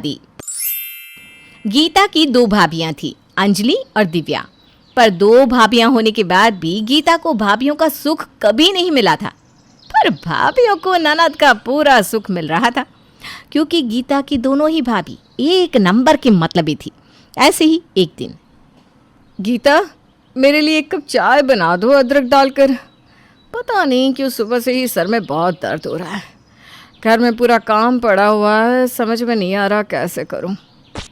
शादी। गीता की दो भाभियां थी, अंजलि और दिव्या। पर दो भाभियां होने के बाद भी गीता को भाभियों का सुख कभी नहीं मिला था। पर भाभियों को ननद का पूरा सुख मिल रहा था, क्योंकि गीता की दोनों ही भाभी एक नंबर की मतलबी थी। ऐसे ही एक दिन, गीता, मेरे लिए एक कप चाय बना दो अदरक डालकर। पता नहीं क्यों सुबह से ही सर में बहुत दर्द हो रहा है। घर में पूरा काम पड़ा हुआ है, समझ में नहीं आ रहा कैसे करूं।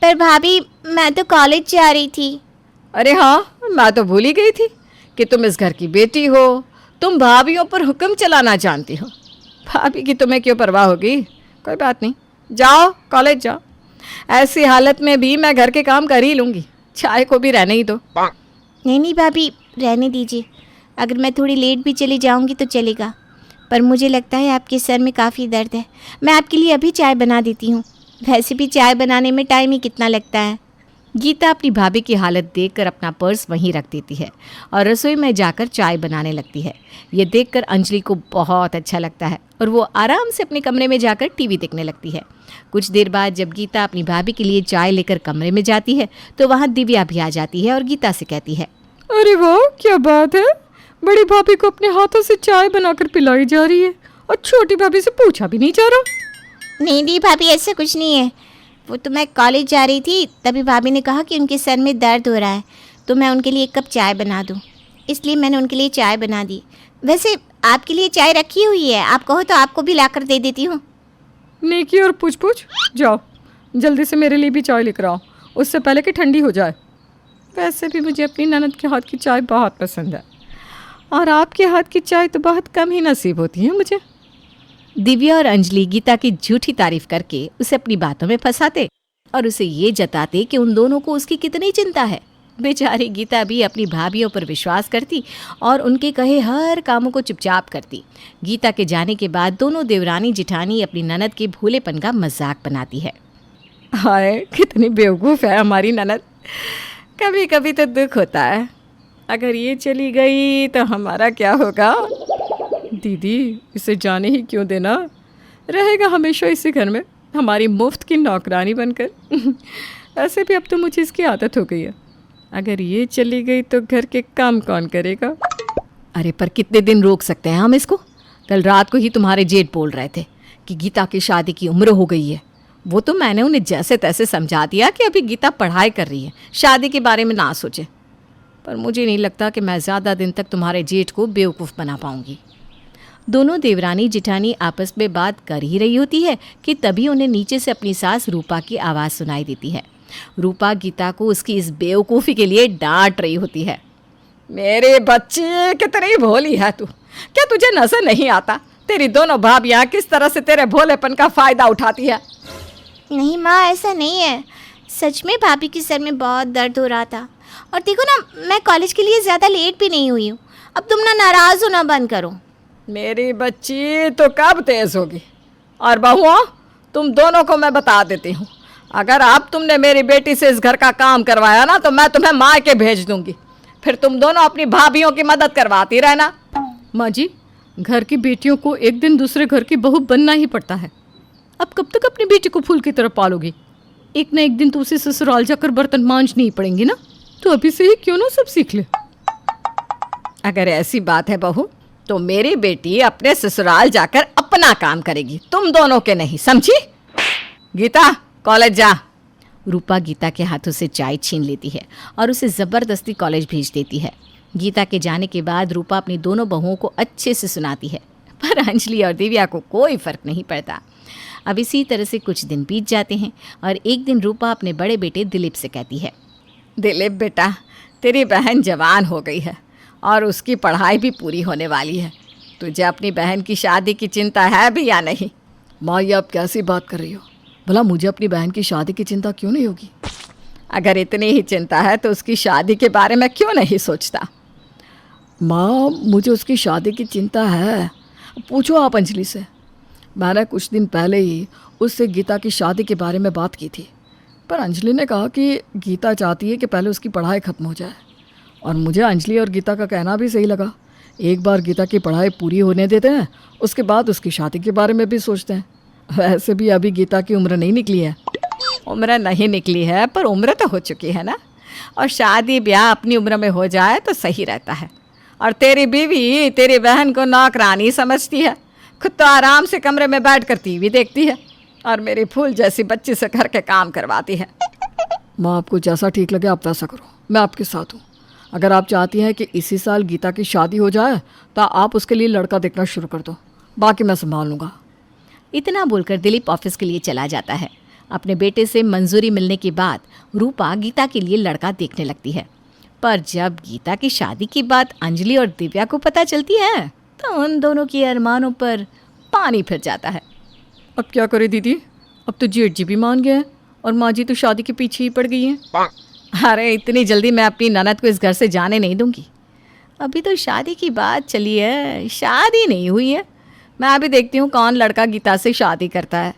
पर भाभी, मैं तो कॉलेज जा रही थी। अरे हाँ, मैं तो भूल ही गई थी कि तुम इस घर की बेटी हो। तुम भाभियों पर हुक्म चलाना जानती हो। भाभी की तुम्हें क्यों परवाह होगी। कोई बात नहीं, जाओ कॉलेज जाओ। ऐसी हालत में भी मैं घर के काम कर ही लूँगी। चाय को भी रहने ही दो। नहीं भाभी, रहने दीजिए। अगर मैं थोड़ी लेट भी चली जाऊंगी तो चलेगा, पर मुझे लगता है आपके सर में काफ़ी दर्द है। मैं आपके लिए अभी चाय बना देती हूँ। वैसे भी चाय बनाने में टाइम ही कितना लगता है। गीता अपनी भाभी की हालत देखकर अपना पर्स वहीं रख देती है और रसोई में जाकर चाय बनाने लगती है। ये देखकर अंजलि को बहुत अच्छा लगता है और वो आराम से अपने कमरे में जाकर टीवी देखने लगती है। कुछ देर बाद जब गीता अपनी भाभी के लिए चाय लेकर कमरे में जाती है तो वहाँ दिव्या भी आ जाती है और गीता से कहती है, अरे वाह, क्या बात है। बड़ी भाभी को अपने हाथों से चाय बनाकर पिलाई जा रही है और छोटी भाभी से पूछा भी नहीं जा रहा। नहीं भाभी, ऐसा कुछ नहीं है। वो तो मैं कॉलेज जा रही थी, तभी भाभी ने कहा कि उनके सर में दर्द हो रहा है तो मैं उनके लिए एक कप चाय बना दूं, इसलिए मैंने उनके लिए चाय बना दी। वैसे आपके लिए चाय रखी हुई है, आप कहो तो आपको भी लाकर दे देती हूँ। नेकी और पूछ जाओ, जल्दी से मेरे लिए भी चाय लेकर आओ, उससे पहले कि ठंडी हो जाए। वैसे भी मुझे अपनी ननद के हाथ की चाय बहुत पसंद है और आपके हाथ की चाय तो बहुत कम ही नसीब होती है मुझे। दिव्या और अंजलि गीता की झूठी तारीफ करके उसे अपनी बातों में फंसाते और उसे ये जताते कि उन दोनों को उसकी कितनी चिंता है। बेचारी गीता भी अपनी भाभियों पर विश्वास करती और उनके कहे हर कामों को चुपचाप करती। गीता के जाने के बाद दोनों देवरानी जिठानी अपनी ननद के भोलेपन का मजाक बनाती है। हाय, कितनी बेवकूफ़ है हमारी ननद। कभी कभी तो दुख होता है, अगर ये चली गई तो हमारा क्या होगा। दीदी, इसे जाने ही क्यों देना, रहेगा हमेशा इसी घर में हमारी मुफ्त की नौकरानी बनकर। ऐसे भी अब तो मुझे इसकी आदत हो गई है। अगर ये चली गई तो घर के काम कौन करेगा। अरे पर कितने दिन रोक सकते हैं हम इसको। कल रात को ही तुम्हारे जेठ बोल रहे थे कि गीता की शादी की उम्र हो गई है। वो तो मैंने उन्हें जैसे तैसे समझा दिया कि अभी गीता पढ़ाई कर रही है, शादी के बारे में ना सोचे। पर मुझे नहीं लगता कि मैं ज़्यादा दिन तक तुम्हारे जेठ को बेवकूफ़ बना पाऊंगी। दोनों देवरानी जिठानी आपस में बात कर ही रही होती है कि तभी उन्हें नीचे से अपनी सास रूपा की आवाज़ सुनाई देती है। रूपा गीता को उसकी इस बेवकूफ़ी के लिए डांट रही होती है। मेरे बच्चे, कितनी भोली है तू। क्या तुझे नजर नहीं आता तेरी दोनों भाभियाँ किस तरह से तेरे भोलेपन का फ़ायदा उठाती है। नहीं माँ, ऐसा नहीं है। सच में भाभी के सर में बहुत दर्द हो रहा था। और देखो ना, मैं कॉलेज के लिए ज़्यादा लेट भी नहीं हुई हूँ। अब तुम ना नाराज़ होना बंद करो। मेरी बच्ची तो कब तेज़ होगी। और बहुओं, तुम दोनों को मैं बता देती हूँ, अगर अब तुमने मेरी बेटी से इस घर का काम करवाया ना तो मैं तुम्हें मायके भेज दूंगी। फिर तुम दोनों अपनी भाभियों की मदद करवाती रहना। माँ जी, घर की बेटियों को एक दिन दूसरे घर की बहू बनना ही पड़ता है। अब कब तक अपनी बेटी को फूल की तरह पालोगी। एक ना एक दिन तो उसे ससुराल जाकर बर्तन मांजनी ही पड़ेंगी ना। तो अभी से ही क्यों ना सब सीख ले। अगर ऐसी बात है बहू, तो मेरी बेटी अपने ससुराल जाकर अपना काम करेगी, तुम दोनों के नहीं, समझी। गीता, कॉलेज जा। रूपा गीता के हाथों से चाय छीन लेती है और उसे ज़बरदस्ती कॉलेज भेज देती है। गीता के जाने के बाद रूपा अपनी दोनों बहुओं को अच्छे से सुनाती है, पर अंजलि और दिव्या को कोई फ़र्क नहीं पड़ता। अब इसी तरह से कुछ दिन बीत जाते हैं और एक दिन रूपा अपने बड़े बेटे दिलीप से कहती है, दिलीप बेटा, तेरी बहन जवान हो गई है और उसकी पढ़ाई भी पूरी होने वाली है। तुझे अपनी बहन की शादी की चिंता है भी या नहीं। माँ, ये आप कैसी बात कर रही हो। भला मुझे अपनी बहन की शादी की चिंता क्यों नहीं होगी। अगर इतनी ही चिंता है तो उसकी शादी के बारे में क्यों नहीं सोचता। माँ, मुझे उसकी शादी की चिंता है। पूछो आप अंजलि से। मैंने कुछ दिन पहले ही उससे गीता की शादी के बारे में बात की थी, पर अंजलि ने कहा कि गीता चाहती है कि पहले उसकी पढ़ाई ख़त्म हो जाए। और मुझे अंजलि और गीता का कहना भी सही लगा। एक बार गीता की पढ़ाई पूरी होने देते हैं, उसके बाद उसकी शादी के बारे में भी सोचते हैं। वैसे भी अभी गीता की उम्र नहीं निकली है। उम्र नहीं निकली है पर उम्र तो हो चुकी है ना, और शादी ब्याह अपनी उम्र में हो जाए तो सही रहता है। और तेरी बीवी तेरी बहन को नौकरानी समझती है, खुद तो आराम से कमरे में बैठ कर टीवी देखती है और मेरी फूल जैसी बच्ची से घर के काम करवाती है। माँ, आपको जैसा ठीक लगे आप वैसा करो, मैं आपके साथ हूँ। अगर आप चाहती हैं कि इसी साल गीता की शादी हो जाए तो आप उसके लिए लड़का देखना शुरू कर दो, बाकी मैं संभाल लूँगा। इतना बोलकर दिलीप ऑफिस के लिए चला जाता है। अपने बेटे से मंजूरी मिलने के बाद रूपा गीता के लिए लड़का देखने लगती है, पर जब गीता की शादी की बात अंजलि और दिव्या को पता चलती है तो उन दोनों के अरमानों पर पानी फिर जाता है। अब क्या करे दीदी, अब तो जेठ जी भी मान गए हैं और माँ जी तो शादी के पीछे ही पड़ गई हैं। अरे इतनी जल्दी मैं अपनी ननद को इस घर से जाने नहीं दूंगी। अभी तो शादी की बात चली है, शादी नहीं हुई है। मैं अभी देखती हूँ कौन लड़का गीता से शादी करता है।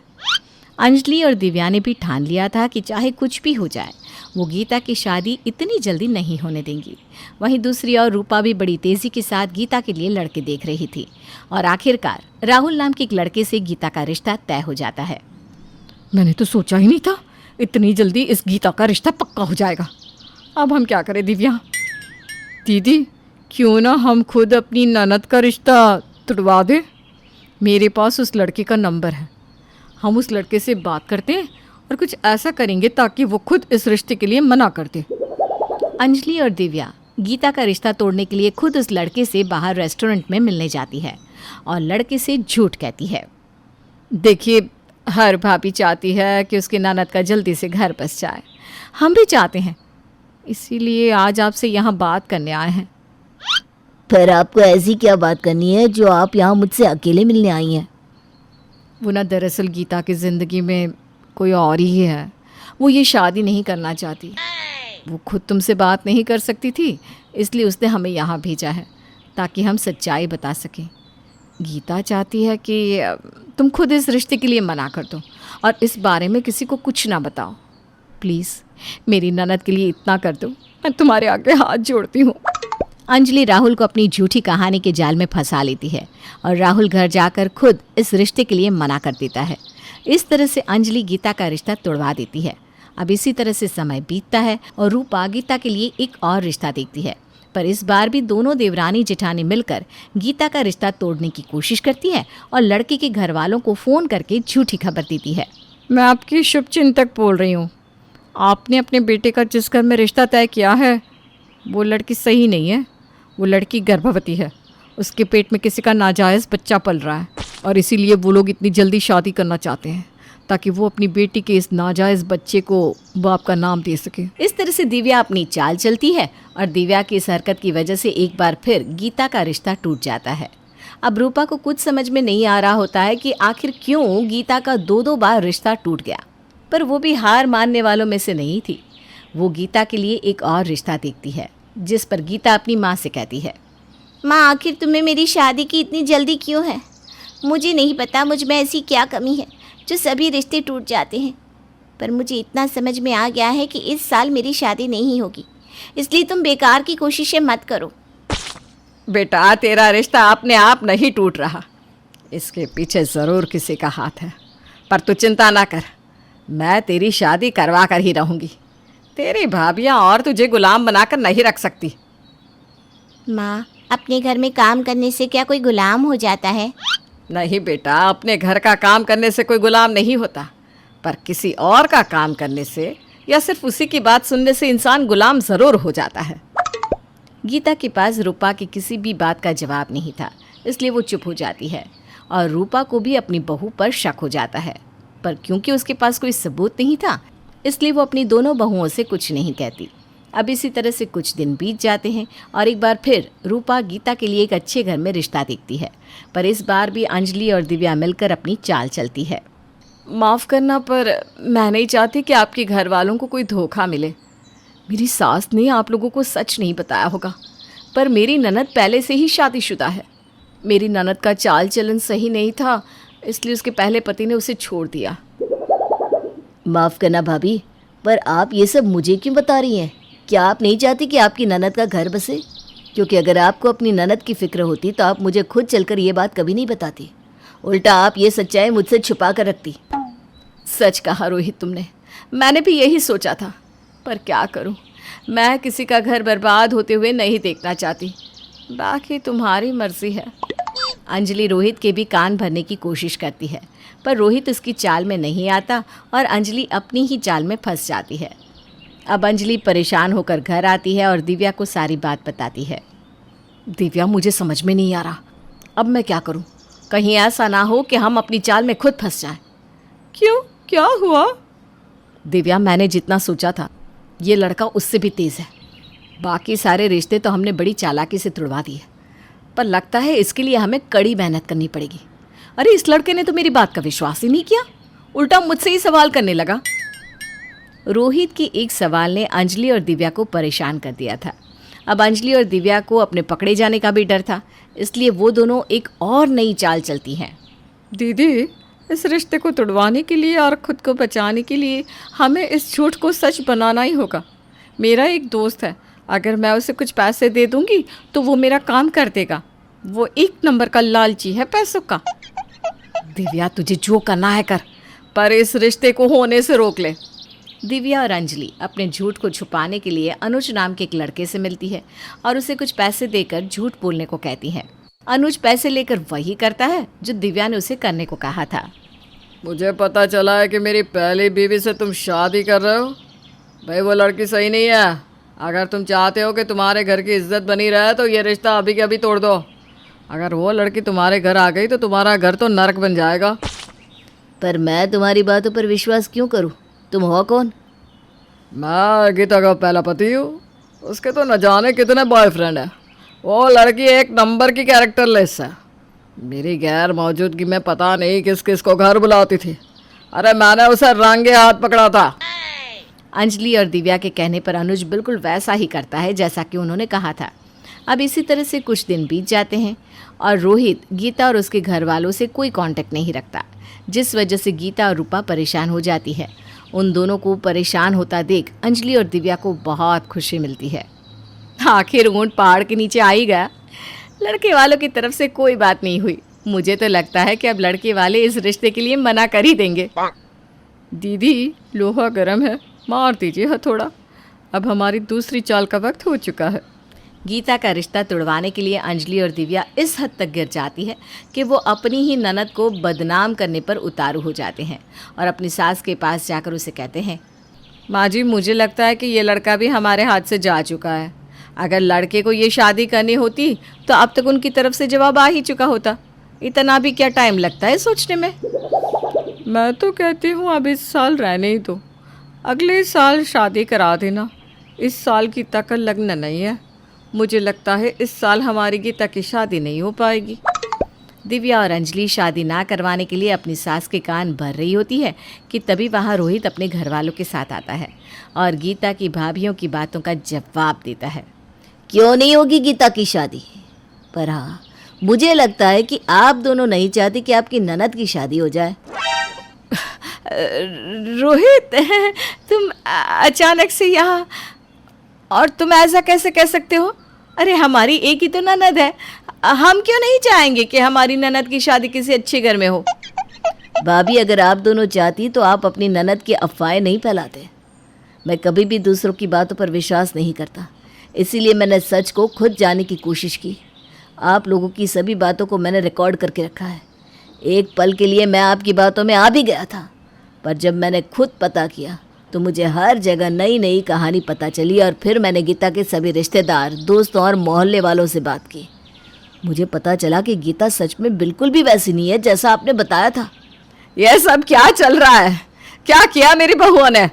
अंजलि और दिव्या ने भी ठान लिया था कि चाहे कुछ भी हो जाए वो गीता की शादी इतनी जल्दी नहीं होने देंगी। वहीं दूसरी ओर रूपा भी बड़ी तेज़ी के साथ गीता के लिए लड़के देख रही थी और आखिरकार राहुल नाम के एक लड़के से गीता का रिश्ता तय हो जाता है। मैंने तो सोचा ही नहीं था इतनी जल्दी इस गीता का रिश्ता पक्का हो जाएगा। अब हम क्या करें दिव्या? दीदी, क्यों ना हम खुद अपनी ननद का रिश्ता तुड़वा दें। मेरे पास उस लड़के का नंबर है, हम उस लड़के से बात करते हैं और कुछ ऐसा करेंगे ताकि वो खुद इस रिश्ते के लिए मना कर दे। अंजलि और दिव्या गीता का रिश्ता तोड़ने के लिए खुद उस लड़के से बाहर रेस्टोरेंट में मिलने जाती है और लड़के से झूठ कहती है। देखिए, हर भाभी चाहती है कि उसकी ननद का जल्दी से घर बस जाए, हम भी चाहते हैं, इसीलिए आज आपसे यहाँ बात करने आए हैं। फिर आपको ऐसी क्या बात करनी है जो आप यहाँ मुझसे अकेले मिलने आई हैं? वो ना दरअसल गीता की ज़िंदगी में कोई और ही है। वो ये शादी नहीं करना चाहती। वो खुद तुमसे बात नहीं कर सकती थी, इसलिए उसने हमें यहाँ भेजा है ताकि हम सच्चाई बता सकें। गीता चाहती है कि तुम खुद इस रिश्ते के लिए मना कर दो और इस बारे में किसी को कुछ ना बताओ। प्लीज़ मेरी ननद के लिए इतना कर दो, मैं तुम्हारे आगे हाथ जोड़ती हूँ। अंजलि राहुल को अपनी झूठी कहानी के जाल में फंसा लेती है और राहुल घर जाकर खुद इस रिश्ते के लिए मना कर देता है। इस तरह से अंजलि गीता का रिश्ता तोड़वा देती है। अब इसी तरह से समय बीतता है और रूपा गीता के लिए एक और रिश्ता देखती है, पर इस बार भी दोनों देवरानी जेठानी मिलकर गीता का रिश्ता तोड़ने की कोशिश करती है और लड़के के घर वालों को फ़ोन करके झूठी खबर देती है। मैं आपकी शुभचिंतक बोल रही हूँ। आपने अपने बेटे का जिस घर में रिश्ता तय किया है वो लड़की सही नहीं है। वो लड़की गर्भवती है, उसके पेट में किसी का नाजायज़ बच्चा पल रहा है और इसीलिए वो लोग इतनी जल्दी शादी करना चाहते हैं ताकि वो अपनी बेटी के इस नाजायज़ बच्चे को बाप का नाम दे सके। इस तरह से दिव्या अपनी चाल चलती है और दिव्या की इस हरकत की वजह से एक बार फिर गीता का रिश्ता टूट जाता है। अब रूपा को कुछ समझ में नहीं आ रहा होता है कि आखिर क्यों गीता का दो बार रिश्ता टूट गया, पर वो भी हार मानने वालों में से नहीं थी। वो गीता के लिए एक और रिश्ता देखती है, जिस पर गीता अपनी माँ से कहती है, माँ आखिर तुम्हें मेरी शादी की इतनी जल्दी क्यों है? मुझे नहीं पता मुझ में ऐसी क्या कमी है जो सभी रिश्ते टूट जाते हैं, पर मुझे इतना समझ में आ गया है कि इस साल मेरी शादी नहीं होगी, इसलिए तुम बेकार की कोशिशें मत करो। बेटा, तेरा रिश्ता अपने आप नहीं टूट रहा, इसके पीछे ज़रूर किसी का हाथ है। पर तू चिंता ना कर, मैं तेरी शादी करवा कर ही रहूँगी। तेरी भाभियाँ और तुझे गुलाम बनाकर नहीं रख सकती। माँ, अपने घर में काम करने से क्या कोई गुलाम हो जाता है? नहीं बेटा, अपने घर का काम करने से कोई गुलाम नहीं होता, पर किसी और का काम करने से या सिर्फ उसी की बात सुनने से इंसान गुलाम ज़रूर हो जाता है। गीता के पास रूपा की किसी भी बात का जवाब नहीं था, इसलिए वो चुप हो जाती है और रूपा को भी अपनी बहू पर शक हो जाता है, पर क्योंकि उसके पास कोई सबूत नहीं था इसलिए वो अपनी दोनों बहुओं से कुछ नहीं कहती। अब इसी तरह से कुछ दिन बीत जाते हैं और एक बार फिर रूपा गीता के लिए एक अच्छे घर में रिश्ता देखती है, पर इस बार भी अंजलि और दिव्या मिलकर अपनी चाल चलती है। माफ़ करना, पर मैं नहीं चाहती कि आपके घर वालों को कोई धोखा मिले। मेरी सास ने आप लोगों को सच नहीं बताया होगा, पर मेरी ननद पहले से ही शादीशुदा है। मेरी ननद का चाल चलन सही नहीं था, इसलिए उसके पहले पति ने उसे छोड़ दिया। माफ़ करना भाभी, पर आप ये सब मुझे क्यों बता रही हैं? क्या आप नहीं चाहती कि आपकी ननद का घर बसे? क्योंकि अगर आपको अपनी ननद की फ़िक्र होती तो आप मुझे खुद चलकर ये बात कभी नहीं बताती। उल्टा आप ये सच्चाई मुझसे छुपा कर रखती। सच कहा रोहित तुमने, मैंने भी यही सोचा था, पर क्या करूं, मैं किसी का घर बर्बाद होते हुए नहीं देखना चाहती। बाकी तुम्हारी मर्जी है। अंजलि रोहित के भी कान भरने की कोशिश करती है, पर रोहित उसकी चाल में नहीं आता और अंजलि अपनी ही चाल में फंस जाती है। अब अंजलि परेशान होकर घर आती है और दिव्या को सारी बात बताती है। दिव्या, मुझे समझ में नहीं आ रहा, अब मैं क्या करूं? कहीं ऐसा ना हो कि हम अपनी चाल में खुद फंस जाएं। क्यों, क्या हुआ? दिव्या, मैंने जितना सोचा था ये लड़का उससे भी तेज़ है। बाकी सारे रिश्ते तो हमने बड़ी चालाकी से तुड़वा दिए, पर लगता है इसके लिए हमें कड़ी मेहनत करनी पड़ेगी। अरे इस लड़के ने तो मेरी बात का विश्वास ही नहीं किया, उल्टा मुझसे ही सवाल करने लगा। रोहित की एक सवाल ने अंजलि और दिव्या को परेशान कर दिया था। अब अंजलि और दिव्या को अपने पकड़े जाने का भी डर था, इसलिए वो दोनों एक और नई चाल चलती हैं। दीदी, इस रिश्ते को तुड़वाने के लिए और ख़ुद को बचाने के लिए हमें इस झूठ को सच बनाना ही होगा। मेरा एक दोस्त है, अगर मैं उसे कुछ पैसे दे दूंगी तो वो मेरा काम कर देगा। वो एक नंबर का लालची है पैसों का। दिव्या, तुझे जो करना है कर, पर इस रिश्ते को होने से रोक ले। दिव्या और अंजलि अपने झूठ को छुपाने के लिए अनुज नाम के एक लड़के से मिलती है और उसे कुछ पैसे देकर झूठ बोलने को कहती है। अनुज पैसे लेकर वही करता है जो दिव्या ने उसे करने को कहा था। मुझे पता चला है कि मेरी पहली बीवी से तुम शादी कर रहे हो। भाई, वो लड़की सही नहीं है। अगर तुम चाहते हो कि तुम्हारे घर की इज्जत बनी रहे तो ये रिश्ता अभी के अभी तोड़ दो। अगर वो लड़की तुम्हारे घर आ गई तो तुम्हारा घर तो नरक बन जाएगा। पर मैं तुम्हारी बातों पर विश्वास क्यों करूं? तुम हो कौन? मैं गीता का पहला पति हूँ। उसके तो न जाने कितने बॉयफ्रेंड है। वो लड़की एक नंबर की कैरेक्टरलेस है। मेरी गैर मौजूदगी में पता नहीं किस किस को घर बुलाती थी। अरे मैंने उसे रंगे हाथ पकड़ा था। अंजलि और दिव्या के कहने पर अनुज बिल्कुल वैसा ही करता है जैसा कि उन्होंने कहा था। अब इसी तरह से कुछ दिन बीत जाते हैं और रोहित गीता और उसके घर वालों से कोई कांटेक्ट नहीं रखता, जिस वजह से गीता और रूपा परेशान हो जाती है। उन दोनों को परेशान होता देख अंजलि और दिव्या को बहुत खुशी मिलती है। आखिर ऊंट पहाड़ के नीचे आ ही गया। लड़के वालों की तरफ से कोई बात नहीं हुई। मुझे तो लगता है कि अब लड़के वाले इस रिश्ते के लिए मना कर ही देंगे। दीदी, लोहा गर्म है, मार दीजिए हथौड़ा। अब हमारी दूसरी चाल का वक्त हो चुका है। गीता का रिश्ता तुड़वाने के लिए अंजलि और दिव्या इस हद तक गिर जाती है कि वो अपनी ही ननद को बदनाम करने पर उतारू हो जाते हैं और अपनी सास के पास जाकर उसे कहते हैं, माँ जी, मुझे लगता है कि ये लड़का भी हमारे हाथ से जा चुका है। अगर लड़के को ये शादी करनी होती तो अब तक उनकी तरफ से जवाब आ ही चुका होता। इतना भी क्या टाइम लगता है सोचने में। मैं तो कहती हूँ अब इस साल रहने ही दो, अगले साल शादी करा देना। इस साल गीता का लग्न नहीं है। मुझे लगता है इस साल हमारी गीता की शादी नहीं हो पाएगी। दिव्या और अंजलि शादी ना करवाने के लिए अपनी सास के कान भर रही होती है कि तभी वहाँ रोहित अपने घर वालों के साथ आता है और गीता की भाभीियों की बातों का जवाब देता है। क्यों नहीं होगी गीता की शादी? पर हाँ, मुझे लगता है कि आप दोनों नहीं चाहते कि आपकी ननद की शादी हो जाए। रोहित, तुम अचानक से यहाँ, और तुम ऐसा कैसे कह सकते हो? अरे हमारी एक ही तो ननद है। हम क्यों नहीं चाहेंगे कि हमारी ननद की शादी किसी अच्छे घर में हो? भाभी, अगर आप दोनों चाहती तो आप अपनी ननद की अफवाहें नहीं फैलाते। मैं कभी भी दूसरों की बातों पर विश्वास नहीं करता, इसीलिए मैंने सच को खुद जानने की कोशिश की। आप लोगों की सभी बातों को मैंने रिकॉर्ड करके रखा है। एक पल के लिए मैं आपकी बातों में आ भी गया था, पर जब मैंने खुद पता किया तो मुझे हर जगह नई नई कहानी पता चली और फिर मैंने गीता के सभी रिश्तेदार, दोस्तों और मोहल्ले वालों से बात की। मुझे पता चला कि गीता सच में बिल्कुल भी वैसी नहीं है जैसा आपने बताया था। यह सब क्या चल रहा है? क्या किया मेरी बहुओं ने?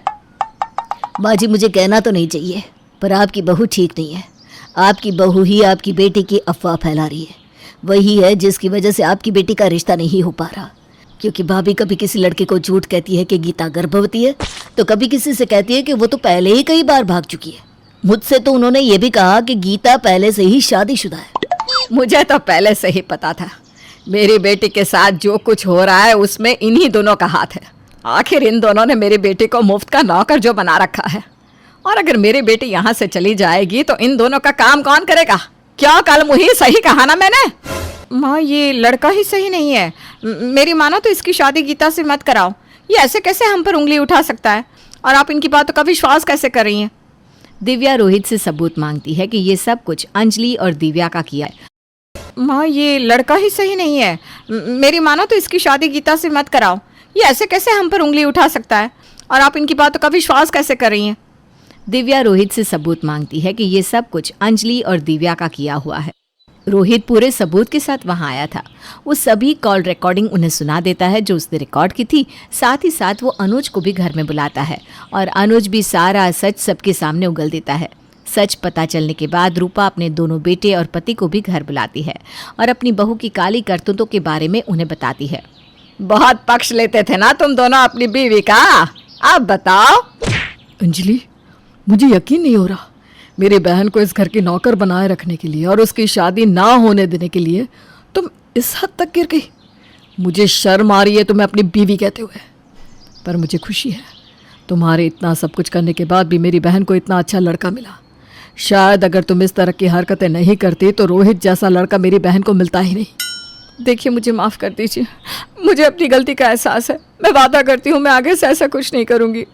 माँ जी, मुझे कहना तो नहीं चाहिए, पर आपकी बहू ठीक नहीं है। आपकी बहू ही आपकी बेटी की अफवाह फैला रही है। वही है जिसकी वजह से आपकी बेटी का रिश्ता नहीं हो पा रहा। क्योंकि भाभी कभी किसी लड़के को झूठ कहती है कि गीता गर्भवती है, तो कभी किसी से कहती है कि वो तो पहले ही कई बार भाग चुकी है। मुझसे तो उन्होंने ये भी कहा कि गीता पहले से ही शादीशुदा है। मुझे तो पहले से ही पता था। मेरी बेटी के साथ जो कुछ हो रहा है उसमें इन्हीं दोनों का हाथ है। आखिर इन दोनों ने मेरी बेटी को मुफ्त का नौकर जो बना रखा है, और अगर मेरी बेटी यहाँ से चली जाएगी तो इन दोनों का काम कौन करेगा? क्या कल मुझे सही कहा ना मैंने? माँ, ये लड़का ही सही नहीं है। मेरी मानो तो इसकी शादी गीता से मत कराओ। ये ऐसे कैसे हम पर उंगली उठा सकता है? और आप इनकी बातों का विश्वास कैसे कर रही हैं? दिव्या रोहित से सबूत मांगती है कि ये सब कुछ अंजलि और दिव्या का किया है। माँ, ये लड़का ही सही नहीं है। मेरी मानो तो इसकी शादी गीता से मत कराओ। ये ऐसे कैसे हम पर उंगली उठा सकता है? और आप इनकी बातों का विश्वास कैसे कर रही हैं? दिव्या रोहित से सबूत मांगती है कि ये सब कुछ अंजलि और दिव्या का किया हुआ है। रोहित पूरे सबूत के साथ वहां आया था। वो सभी कॉल रिकॉर्डिंग उन्हें सुना देता है जो उसने रिकॉर्ड की थी। साथ ही साथ वो अनुज को भी घर में बुलाता है और अनुज भी सारा सच सबके सामने उगल देता है। सच पता चलने के बाद रूपा अपने दोनों बेटे और पति को भी घर बुलाती है और अपनी बहू की काली करतूतों के बारे में उन्हें बताती है। बहुत पक्ष लेते थे ना तुम दोनों अपनी बीवी का। अब बताओ। अंजलि, मुझे यकीन नहीं हो रहा। मेरी बहन को इस घर की नौकर बनाए रखने के लिए और उसकी शादी ना होने देने के लिए तुम इस हद तक गिर गई। मुझे शर्म आ रही है तुम्हें अपनी बीवी कहते हुए, पर मुझे खुशी है तुम्हारे इतना सब कुछ करने के बाद भी मेरी बहन को इतना अच्छा लड़का मिला। शायद अगर तुम इस तरह की हरकतें नहीं करती तो रोहित जैसा लड़का मेरी बहन को मिलता ही नहीं। देखिए, मुझे माफ़ कर दीजिए। मुझे अपनी गलती का एहसास है। मैं वादा करती हूँ मैं आगे से ऐसा कुछ नहीं करूँगी।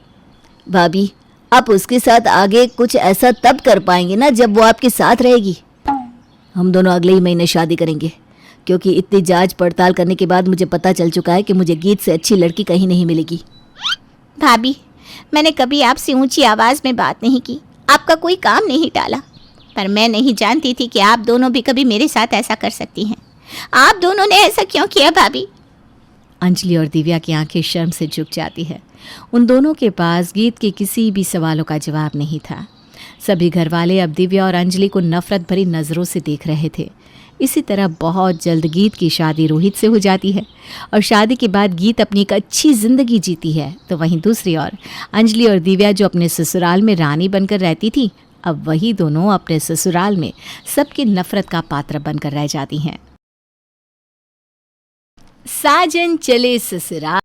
भाभी, आप उसके साथ आगे कुछ ऐसा तब कर पाएंगे ना जब वो आपके साथ रहेगी। हम दोनों अगले ही महीने शादी करेंगे, क्योंकि इतनी जांच पड़ताल करने के बाद मुझे पता चल चुका है कि मुझे गीत से अच्छी लड़की कहीं नहीं मिलेगी। भाभी, मैंने कभी आपसे ऊंची आवाज़ में बात नहीं की, आपका कोई काम नहीं टाला, पर मैं नहीं जानती थी कि आप दोनों भी कभी मेरे साथ ऐसा कर सकती हैं। आप दोनों ने ऐसा क्यों किया भाभी? अंजलि और दिव्या की आंखें शर्म से झुक जाती है। उन दोनों के पास गीत के किसी भी सवालों का जवाब नहीं था। सभी घरवाले अब दिव्या और अंजलि को नफरत भरी नज़रों से देख रहे थे। इसी तरह बहुत जल्द गीत की शादी रोहित से हो जाती है और शादी के बाद गीत अपनी एक अच्छी ज़िंदगी जीती है। तो वहीं दूसरी ओर अंजलि और दिव्या जो अपने ससुराल में रानी बनकर रहती थी, अब वही दोनों अपने ससुराल में सबकी नफरत का पात्र बनकर रह जाती हैं। साजन चले ससुराल।